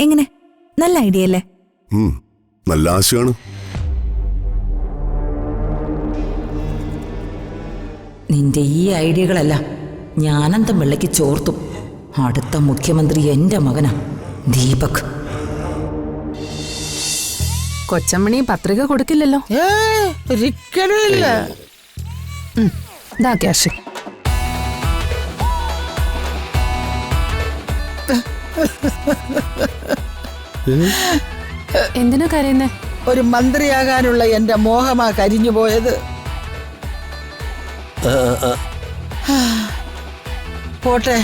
എങ്ങനെ? നല്ല ഐഡിയ അല്ലേ? നല്ല ആശയാണ്. നിന്റെ ഈ ഐഡിയകളല്ല ഞാനന്തം വെള്ളയ്ക്ക് ചോർത്തും. അടുത്ത മുഖ്യമന്ത്രി എന്റെ മകനാ, ദീപക്. കൊച്ചമ്മണി പത്രിക കൊടുക്കില്ലല്ലോ? ഒരിക്കലും ഇല്ല. ദാ ക്യാഷ്. എന്തിനാ കരയുന്നേ? ഒരു മന്ത്രിയാകാനുള്ള എന്റെ മോഹമാ കരിഞ്ഞു പോയത്. പോട്ടെ.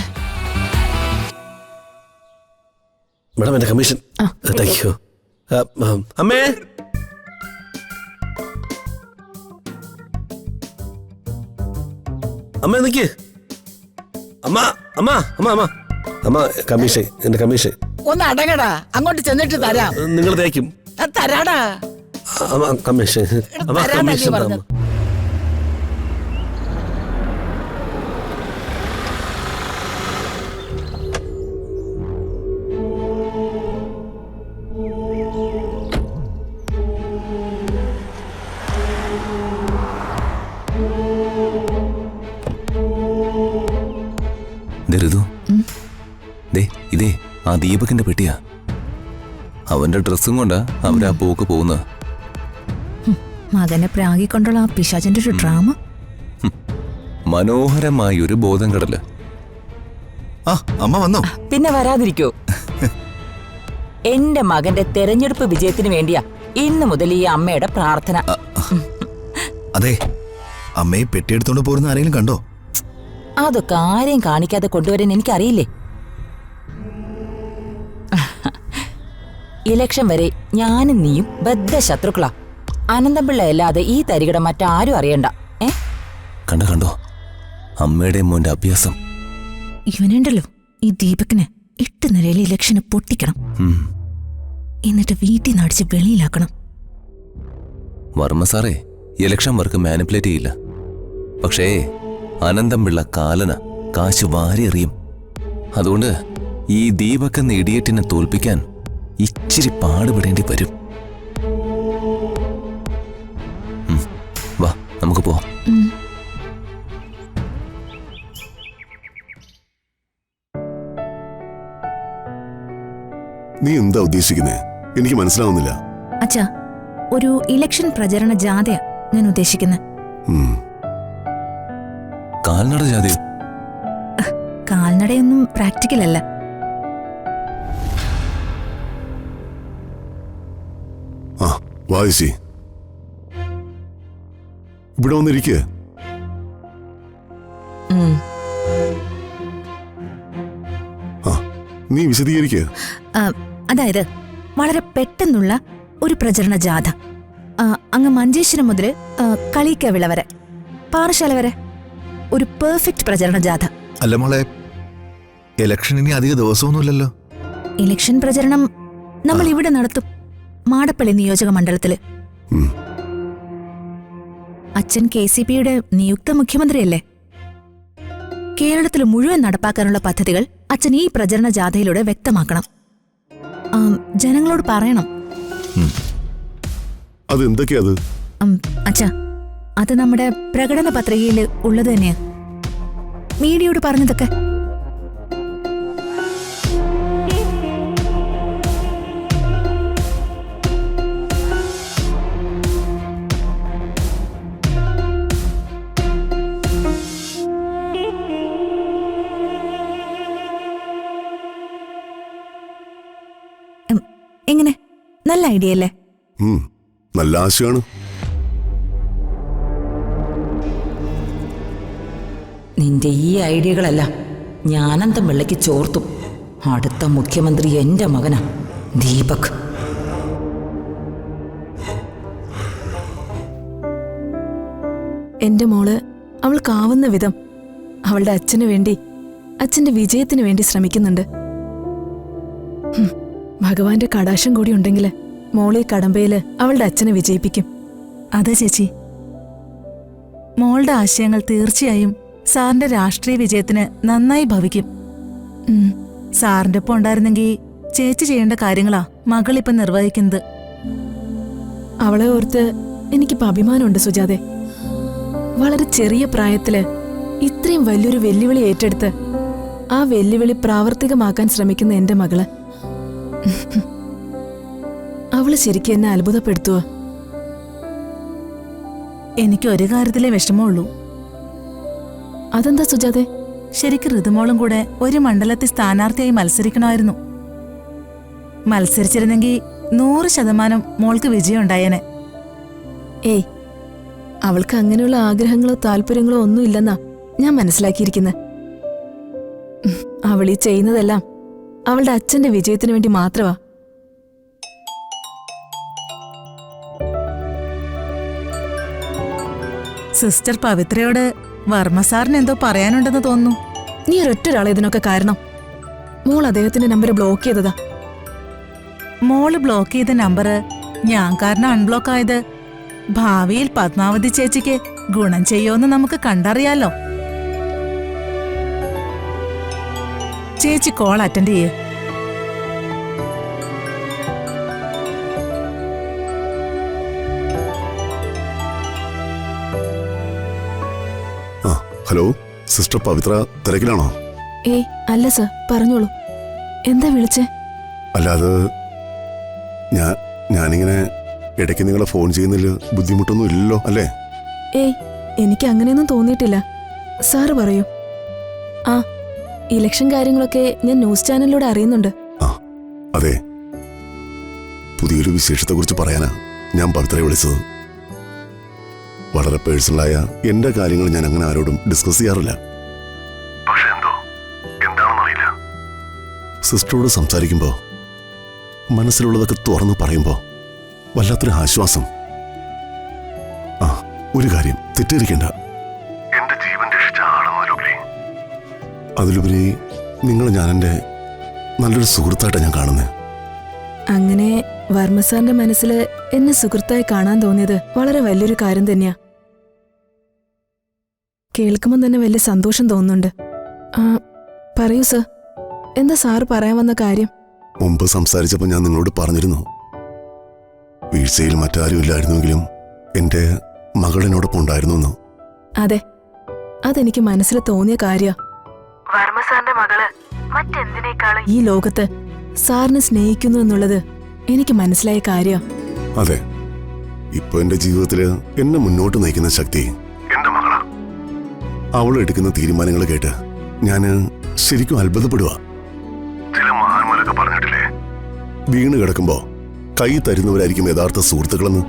മേഡം, എന്റെ കമ്മീഷൻ. Thank you. അമ്മേ, അമ്മ നിക്ക്. അമ്മ അമ്മ അമ്മ അമ്മ അമ്മ കമ്മീഷൻ, എന്റെ കമ്മീഷൻ. ഒന്ന് അടങ്ങടാ, അങ്ങോട്ട് ചെന്നിട്ട് തരാം. നിങ്ങൾ തേക്കും. തരാടാ. അമ്മ കമ്മീഷൻ. അമ്മ കമ്മീഷൻ. ഇതേ ആ ദീപകിന്റെ പെട്ടിയാ. അവന്റെ ഡ്രസ്സും കൊണ്ടാ അവരാ പോക്ക് പോകുന്നത്. മകനെ പ്രാഗിക്കൊണ്ടുള്ള ആ പിശാചിന്റെ ഒരു ഡ്രാമ. മനോഹരമായൊരു ബോധം കടല്. അമ്മ വന്നോ? പിന്നെ വരാതിരിക്കോ? എന്റെ മകന്റെ തെരഞ്ഞെടുപ്പ് വിജയത്തിന് വേണ്ടിയാ ഇന്നു മുതൽ ഈ അമ്മയുടെ പ്രാർത്ഥന. അതെ, അമ്മയെ പെട്ടിയെടുത്തോണ്ട് പോരുന്ന ആരെങ്കിലും കണ്ടോ? അതൊക്കെ ആരെയും കാണിക്കാതെ കൊണ്ടുവരാൻ എനിക്കറിയില്ലേ. ഇലക്ഷൻ വരെ ഞാനും നീയും ബദ്ധശത്രുക്കളാ. അനന്തപിള്ള അല്ലാതെ ഈ തരികിട മറ്റാരും അറിയണ്ട. കണ്ടോ അമ്മയുടെ മോന്റെ അഭ്യാസം. ഇവനുണ്ടല്ലോ ഈ ദീപകിന് 8 നിലയിൽ ഇലക്ഷന് പൊട്ടിക്കണം, എന്നിട്ട് വീട്ടിൽ നിന്ന് അടിച്ച് വെളിയിലാക്കണം. വർമ്മ സാറേ ഇലക്ഷൻ വർക്ക് മാനിപ്പുലേറ്റ് ചെയ്യില്ല. പക്ഷേ അനന്തപിള്ള കാലന കാശ് വാരി എറിയും. അതുകൊണ്ട് ഈ ദീപക് എന്ന ഇഡിയറ്റിനെ തോൽപ്പിക്കാൻ ഇച്ചിരി പാടുപെടേണ്ടി വരും. വാ നമുക്ക് പോവാം. നീ എന്താ ഉദ്ദേശിക്കുന്നേ? എനിക്ക് മനസ്സിലാവുന്നില്ല. അച്ഛാ, ഒരു ഇലക്ഷൻ പ്രചരണ ജാഥയാ ഞാൻ ഉദ്ദേശിക്കുന്നത്. കാൽനട ജാഥയോ? കാൽനടയൊന്നും പ്രാക്ടിക്കൽ അല്ല. വായിച്ചി ഇവിടെ വന്നിരിക്കുക. നീ വിശദീകരിക്കുക. അതായത് വളരെ പെട്ടെന്നുള്ള ഒരു പ്രചരണ ജാഥ. അങ്ങ് മഞ്ചേശ്വരം മുതൽ കളിക്കവിള വരെ, പാറശാല വരെ ഒരു പെർഫെക്റ്റ് പ്രചരണ ജാഥ. അല്ല മോളെ, ഇലക്ഷൻ ഇനി അധിക ദിവസമൊന്നുമില്ലല്ലോ. ഇലക്ഷൻ പ്രചരണം നമ്മൾ ഇവിടെ നടത്തും, മാടപ്പള്ളി നിയോജക മണ്ഡലത്തില്. അച്ഛൻ KCPയുടെ നിയുക്ത മുഖ്യമന്ത്രിയല്ലേ. കേരളത്തിൽ മുഴുവൻ നടപ്പാക്കാനുള്ള പദ്ധതികൾ അച്ഛൻ ഈ പ്രചരണ ജാഥയിലൂടെ വ്യക്തമാക്കണം. ജനങ്ങളോട് പറയണം. അതെന്തൊക്കെയാ? അച്ഛാ, അത് നമ്മുടെ പ്രകടന പത്രികയിൽ ഉള്ളത് തന്നെയാ. മീഡിയയോട് പറഞ്ഞതൊക്കെ. എങ്ങനെ? നല്ല ഐഡിയ അല്ലേ? നല്ല ആശയാണ്. നിന്റെ ഈ ഐഡിയകളല്ല ഞാനന്തം വെള്ളയ്ക്ക് ചോർത്തും. അടുത്ത മുഖ്യമന്ത്രി എന്റെ മകനാ, ദീപക്. എന്റെ മോള് അവൾക്കാവുന്ന വിധം അവളുടെ അച്ഛന് വേണ്ടി, അച്ഛന്റെ വിജയത്തിന് വേണ്ടി ശ്രമിക്കുന്നുണ്ട്. ഭഗവാന്റെ കടാശം കൂടി ഉണ്ടെങ്കിൽ മോളെ കടമ്പയില് അവളുടെ അച്ഛനെ വിജയിപ്പിക്കും. അതെ ചേച്ചി, മോളുടെ ആശയങ്ങൾ തീർച്ചയായും സാറിന്റെ രാഷ്ട്രീയ വിജയത്തിന് നന്നായി ഭവിക്കും. സാറിന്റെ ഒപ്പം ഉണ്ടായിരുന്നെങ്കിൽ ചേച്ചി ചെയ്യേണ്ട കാര്യങ്ങളാ മകളിപ്പം നിർവഹിക്കുന്നത്. അവളെ ഓർത്ത് എനിക്കിപ്പോ അഭിമാനമുണ്ട് സുജാതെ. വളരെ ചെറിയ പ്രായത്തില് ഇത്രയും വലിയൊരു വെല്ലുവിളി ഏറ്റെടുത്ത് ആ വെല്ലുവിളി പ്രാവർത്തികമാക്കാൻ ശ്രമിക്കുന്ന എന്റെ മകള്. അവള് ശരിക്കും എന്നെ അത്ഭുതപ്പെടുത്തുക. എനിക്ക് ഒരു കാര്യത്തിലേ വിഷമമുള്ളൂ. അതെന്താ സുജാതെ? ശരിക്കും ഋതുമോളും കൂടെ ഒരു മണ്ഡലത്തിൽ സ്ഥാനാർത്ഥിയായി മത്സരിക്കണമായിരുന്നു. മത്സരിച്ചിരുന്നെങ്കിൽ 100% മോൾക്ക് വിജയം ഉണ്ടായേനെ. ഏയ്, അവൾക്ക് അങ്ങനെയുള്ള ആഗ്രഹങ്ങളോ താല്പര്യങ്ങളോ ഒന്നും ഇല്ലെന്നാ ഞാൻ മനസ്സിലാക്കിയിരിക്കുന്നത്. അവൾ ഈ ചെയ്യുന്നതെല്ലാം അവളുടെ അച്ഛന്റെ വിജയത്തിന് വേണ്ടി മാത്രമാ. സിസ്റ്റർ പവിത്രയോട് വർമ്മ സാറിന് എന്തോ പറയാനുണ്ടെന്ന് തോന്നുന്നു. നീ ഒരൊറ്റൊരാളെ ഇതിനൊക്കെ കാരണം. മോൾ അദ്ദേഹത്തിന്റെ നമ്പർ ബ്ലോക്ക് ചെയ്തതാ. മോള് ബ്ലോക്ക് ചെയ്ത നമ്പർ ഞാൻ കാരണം അൺബ്ലോക്ക് ആയത് ഭാവിയിൽ പത്മാവതി ചേച്ചിക്ക് ഗുണം ചെയ്യുമെന്ന് നമുക്ക് കണ്ടറിയാലോ. ചേച്ചി കോൾ അറ്റൻഡ് ചെയ്യ്. ആ ഹലോ സിസ്റ്റർ പവിത്ര, തിരക്കിലാണോ? ഏയ് അല്ല സർ, പറഞ്ഞോളൂ. എന്താ വിളിച്ചേ? അല്ലാതെ ഞാനിങ്ങനെ ഇടയ്ക്ക് നിങ്ങളെ ഫോൺ ചെയ്യുന്നതിൽ ബുദ്ധിമുട്ടൊന്നും ഇല്ലല്ലോ അല്ലേ? ഏയ്, എനിക്ക് അങ്ങനെയൊന്നും തോന്നിയിട്ടില്ല. സാറ് പറയൂ. ആ, ഇലക്ഷൻ കാര്യങ്ങളൊക്കെ ഞാൻ ന്യൂസ് ചാനലിലൂടെ അറിയുന്നുണ്ട്. ആ അതെ, പുതിയൊരു വിശേഷത്തെക്കുറിച്ച് പറയാനാ ഞാൻ പവിത്രയെ വിളിച്ചത്. വളരെ പേഴ്സണലായ എന്റെ കാര്യങ്ങൾ ഞാൻ അങ്ങനെ ആരോടും ഡിസ്കസ് ചെയ്യാറില്ല. പക്ഷെ എന്താണെന്നറിയില്ല, സിസ്റ്ററോട് സംസാരിക്കുമ്പോ മനസ്സിലുള്ളതൊക്കെ തുറന്നു പറയുമ്പോ വല്ലാത്തൊരു ആശ്വാസം. ആ ഒരു കാര്യം തെറ്റിദ്ധരിക്കണ്ട, എന്റെ ജീവൻ രക്ഷിച്ച ആളെന്നതിലുപരി അതിലുപരി നിങ്ങൾ ഞാൻ എന്റെ നല്ലൊരു സുഹൃത്തായിട്ടാണ് ഞാൻ കാണുന്നത്. അങ്ങനെ വർമ്മസാറിന്റെ മനസ്സിൽ എന്നെ സുഹൃത്തായി കാണാൻ തോന്നിയത് വളരെ വലിയൊരു കാര്യം തന്നെയാ. കേൾക്കുമ്പോൾ തന്നെ വലിയ സന്തോഷം തോന്നുന്നുണ്ട്. ആ പറയൂ സർ, എന്താ സാറ് പറയാൻ വന്ന കാര്യം? മുമ്പ് സംസാരിച്ചപ്പോൾ ഞാൻ നിങ്ങളോട് പറഞ്ഞിരുന്നു, വീഴ്ചയിൽ മറ്റാരും ഇല്ലായിരുന്നുവെങ്കിലും എന്റെ മകൾ എന്നോടൊപ്പം ഉണ്ടായിരുന്നു. അതെ, അതെനിക്ക് മനസ്സിൽ തോന്നിയ കാര്യ. വർമ്മസാറിന്റെ മകള് മറ്റെന്തിനേക്കാളും ഈ ലോകത്ത് സാറിനെ സ്നേഹിക്കുന്നു എന്നുള്ളത് എനിക്ക് മനസ്സിലായ കാര്യ. അതെ, ഇപ്പൊ എന്റെ ജീവിതത്തില് എന്നെ മുന്നോട്ട് നയിക്കുന്ന ശക്തി എന്റെ മകളാ. അവൾ എടുക്കുന്ന തീരുമാനങ്ങൾ കേട്ട് ഞാന് ശരിക്കും അത്ഭുതപ്പെടുക. ചില മഹാന്മാരൊക്കെ പറഞ്ഞിട്ടില്ലേ, വീണ് കിടക്കുമ്പോ കൈ തരുന്നവരായിരിക്കും യഥാർത്ഥ സുഹൃത്തുക്കളെന്ന്.